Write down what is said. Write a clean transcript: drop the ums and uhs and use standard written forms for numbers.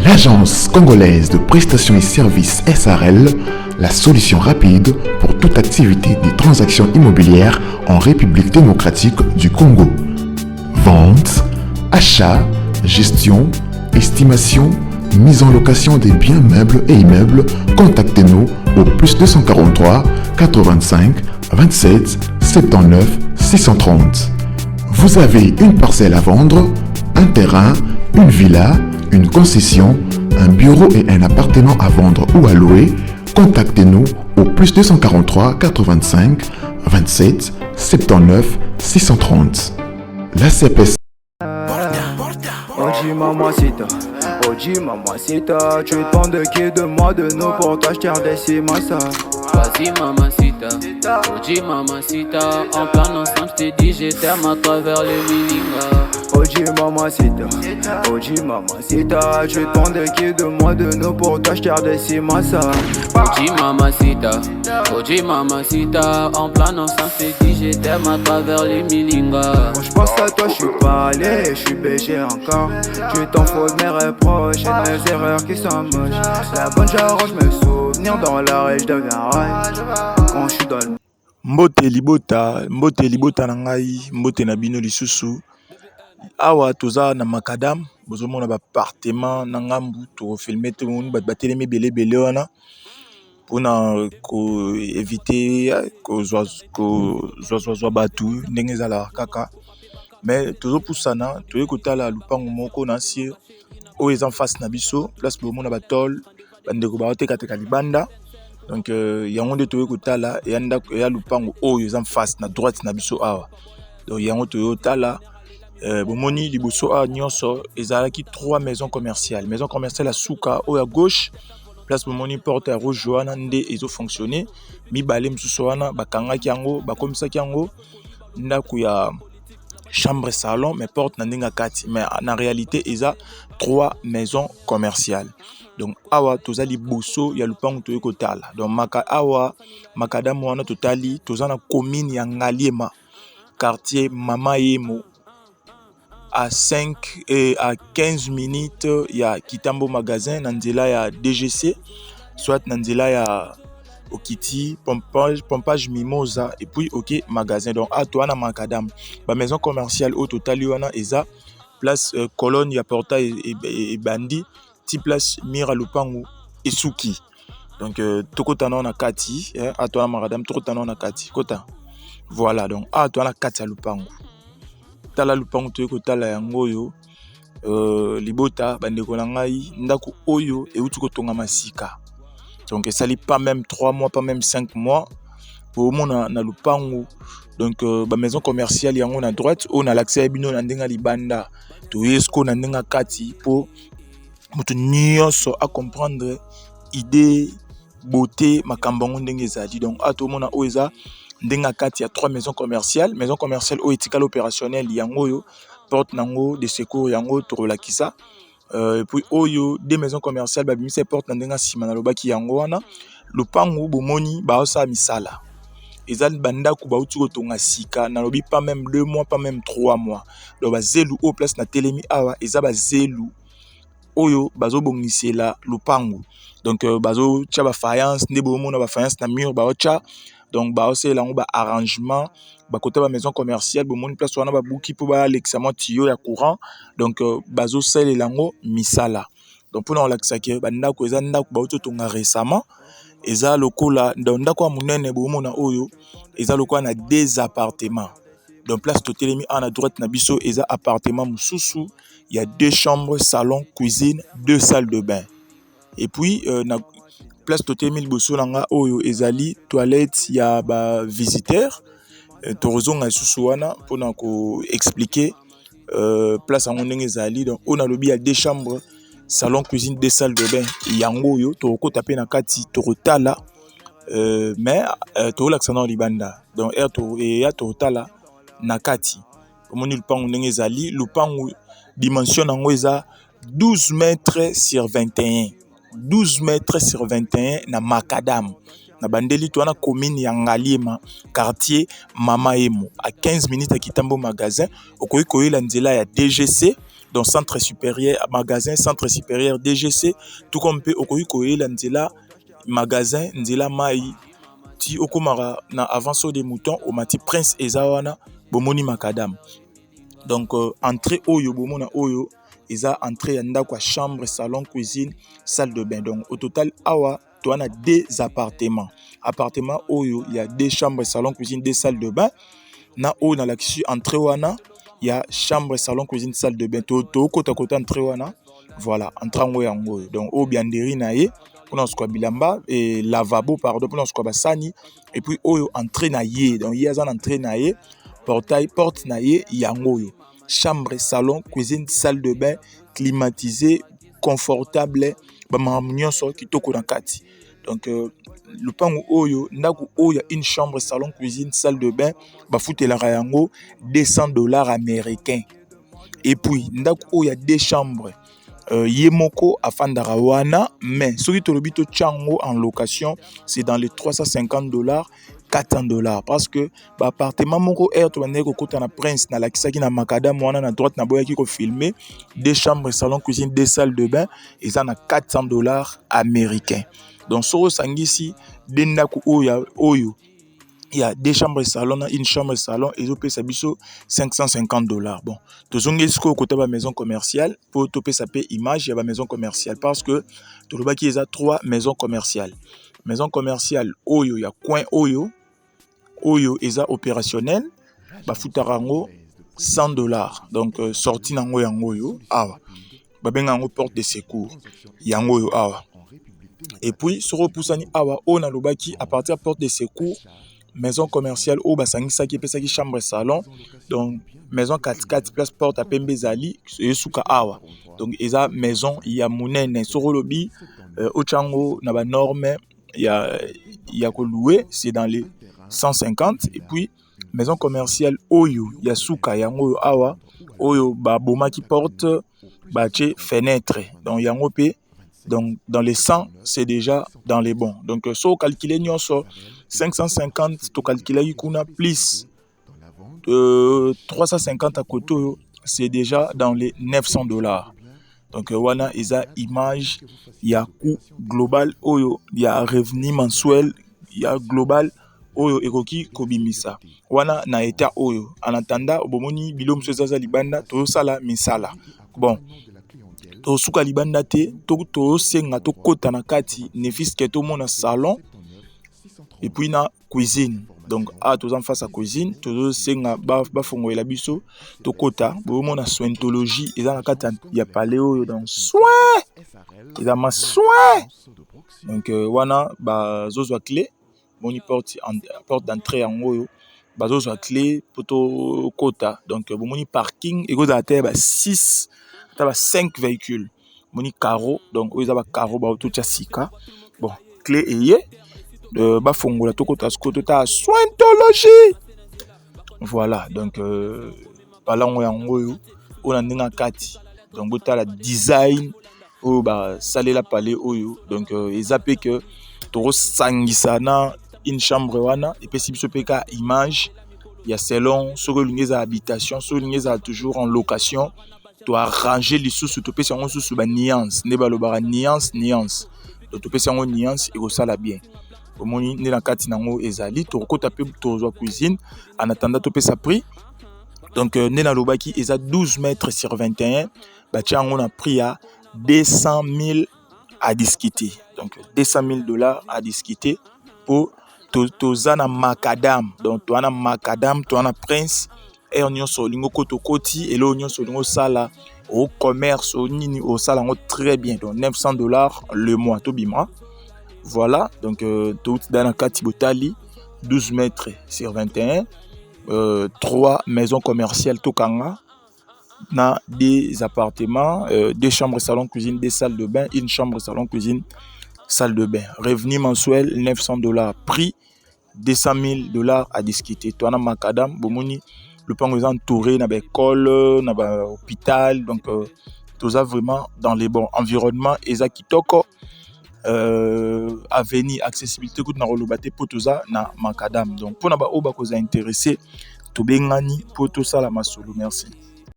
L'Agence congolaise de prestations et services SARL, la solution rapide pour toute activité des transactions immobilières en République démocratique du Congo. Vente, achat, gestion, estimation, mise en location des biens meubles et immeubles, contactez-nous au +243 85 27 79 630. Vous avez une parcelle à vendre, un terrain, une villa, une concession, un bureau et un appartement à vendre ou à louer, contactez-nous au +243 85 27 79 630. La CPS. Oji mamacita, tu demandes de qui de moi de nous pour toi je t'ai redécimé ça. Vas-y mamacita, Oji mamacita, en plein ensemble j't'ai dit je t'aime à travers les miningas. Oji mamacita, tu demandes de qui de moi de nous pour toi je t'ai redécimé ça. Oji mamacita, en plein ensemble j't'ai dit je t'aime à travers les miningas. Quand je pense à toi je suis pas allé, je suis BG encore. Tu t'en fous de mes reproches et de mes erreurs qui sont moches. La bonne j'arrange mes souvenirs dans la rue, je deviens rage quand je suis dans le... Mbote libota nangai, mbote na bino lisusu. Awa toza na makadam, bozomona ba appartement na ngambu to filmer tout monde bat batelemi belé wana pona ko éviter ko zwa batu ndenge ezala kaka. Mais tozo pusana toye kotala lupango moko na sie o en face na biso place bomona batol bandeko ba oteka libanda. Donc yango nde toye kotala ya lupango oyo en face na droite na biso awa. Donc yango toye kotala bomoni liboso a nyonso ezalaki 3 maisons commerciales. Maison commerciale à Souka au à gauche, place bomoni porte à rouge wana nde ezo fonctionner. Mibale msusu wana bakangaki yango bakomisaki yango ndako ya chambre salon mais porte na ndinga kati, mais en réalité eza 3 maisons commerciales. Donc awa tozali boso ya lupango toye kotala. Donc awa makadam wana totali tozana commune ya Ngaliema, quartier Mama Yemo, à 5 et à 15 minutes il y a Kitambo magasin nandela ya DGC, soit nandela ya Okiti pompage Mimosa et puis OK magasin. Donc à toi na makadam ba maison commerciale au total wana eza place colonne ya portail et bandi ti place mira lupango esuki. Donc tokotana na kati à toi na makadam tokotana na kati kota. Voilà, donc à toi na kati ya lupango tala lupango toye kotala yango yo libota bandeko na ngai ndako oyo euti kotonga masika. Donc ça lit pas même 3 mois, pas même 5 mois pour mon na lupango. Donc ba maison commerciale yango na droite on a l'accès bino na ndenga libanda to yesko na ndenga kati pour mutu nyonso à comprendre idée beauté makambango ndenge ezali. Donc ato mona oeza ndenga kati ya 3 maisons commerciales au éthical opérationnel yango yo porte nango de secours yango to relakisa. Et puis oyo des maisons commerciales babimisa porte na ndenga sima na lobaki yango wana lupango bomoni ba osa misala ezali bandako ba uti kotonga sika na lobi pas même 2 mois pas même 3 mois. Donc ba zelu au place na telemi awa eza ba zelu oyo bazo bongisela lupango. Donc bazo tia ba faïence nde bomona ba faïence na mur ba ocha. Donc ba ose lango ba arrangement ba côté ba maison commerciale bomoni place wana ba buki po ba l'examen tuyau ya courant. Donc bazo sele lango misala. Donc pour on l'axaki ba ndako eza ndako ba ototonga récemment eza lokola ndako ya munene bomona oyo eza lokola na 2 appartements. Donc place totelemi à droite na biso eza appartement mususu, il y a 2 chambres, salon, cuisine, 2 salles de bain. Et puis na place totelemi liboso nanga oyo ezali toilette ya ba visiteur. Torozonga susu wana pona ko expliquer place en ndenge ezali. Donc on a lobby à 2 chambres, salon, cuisine, 2 salles de bain. Yango yo to ko taper na kati to rotala mais to laksana libanda. Donc ya to rotala na kati. Comme on lupango ndenge ezali, lupango dimension nango eza 12 mètres sur 21. 12 mètres sur 21 na makadam. Na bandeli to na commune ya Ngaliema, quartier Mama Yemo, à 15 minutes à Kitambo magasin, okoyi koyela nzela ya DGC donc centre supérieur magasin centre supérieur DGC tout comme pe okoki koyela nzela magasin nzela mai ti okomaka na avance des moutons au mati prince ezawana bomoni macadam. Donc entrée oyo bomona oyo eza entrée ya ndako ya chambre salon cuisine salle de bain. Donc au total awa tu as deux appartements oyo il y a deux chambres salon cuisine deux salles de bain na oyo na lakisi entrée wana il y a chambre salon cuisine salle de bain to kota entrée wana voilà entrango yango donc o bianderi na ye pour nous bilamba et lavabo pardon pour nous basani et puis oyo entrée na ye donc il y a un entrée na ye portail porte na ye yango yo chambre salon cuisine salle de bain climatisé confortable ba nyonso kitoko na kati. Donc le pango oyo ndako oyo une chambre salon cuisine salle de bain ba futelaka yango $200 américains. Et puis ndako oyo deux chambres Yemoko afandara wana mais soki tolobi to chango en location c'est dans les $350 $400 parce que ba appartement moko air to bande ko kota na prince na lakisaki na macadam wana na droite na boyaki ko filmer deux chambres salon cuisine deux salles de bain et ça na $400 américains. Donc soro sangisi dendako oyo il y a deux chambres salon, une chambre salon et puis ça biso $550. Bon, tout ce qui est côté de la maison commerciale pour topé ça paye image il y a la maison commerciale parce que tout le bas qui a trois maisons commerciales. Maison commerciale oyo il y a coin oyo est opérationnel ba futarango $100. Donc sorti nango yango yo awa. Ba bengango porte de secours. Yango yo awa. Et puis sur repoussani awa on a lobaki à partir de porte de secours maison commerciale au basangisa qui pesa ki chambre salon donc maison 4x4 place porte à Pembezali et suka awa donc eza maison ya munene soro lobi au chango na ba norme ya ko louer c'est dans les 150 et puis maison commerciale oyo ya suka yango awa oyo ba boma qui porte ba che fenêtre donc yango pe donc dans les 100 c'est déjà dans les bons donc so calculer nyonso 550 to calculer kuna plus 350 à côté c'est déjà dans les $900. Donc wana isa image il y a coût global oyo il y a revenu mensuel il y a global oyo ekoki kobimisa wana na eta oyo en attendant obomoni bilom sozaza libanda to sala misala bon to suka libanda te to senga to kota na kati nefis ke to mona salon et puis na cuisine donc tous en face à cuisine to senga ba fongoela biso to kota bo mona sointologie eza na kati ya paléo donc soin eza ma soin donc wana ba zozo clé moni porte d'entrée en oyo ba zozo clé poto kota donc bo moni parking et goza te ba 6 ta 5 véhicules moni carreau donc oyo ba carreau ba to sika bon clé eye ba fongola to kota skoto ta sointologie voilà donc balango yango yo ona ndinga kati donc bota la design o ba salela palais oyo donc ezape que to sangisa na une chambre wana et puis si biso peka image il y a salon sur l'ungeza habitation sur l'ungeza toujours en location to arranger les sous to pesa ngo sous ba nuance ne ba lobara nuance to pesa ngo nuance et ça la bien au moni ne la kati nango ezali to kota pe to zo cuisine en attendant to pesa prix donc ne na lobaki eza 12 mètres sur 21 ba tiango na prix à $200,000 à discuter donc $200,000 à discuter pour tozana macadam donc toana macadam toana prince et on nyonso lingo koto koti et lo nyonso lingo sala au commerce au nini au sala ngo très bien donc $900 le mois to bima voilà donc tout dans kati botali 12 mètres sur 21 3 maisons commerciales tokanga na des appartements deux chambres salon cuisine des salles de bain une chambre salon cuisine salle de bain revenu mensuel $900 prix $200,000 à discuter toi na macadam bomoni le pango est entouré na ba école na ba hôpital donc tout ça vraiment dans les bons environnements eza kitoko avenir accessibilité tout na rolobate pour tout ça na macadam donc pour na ba oba ko za intéressé to bengani pour tout ça la masolo merci.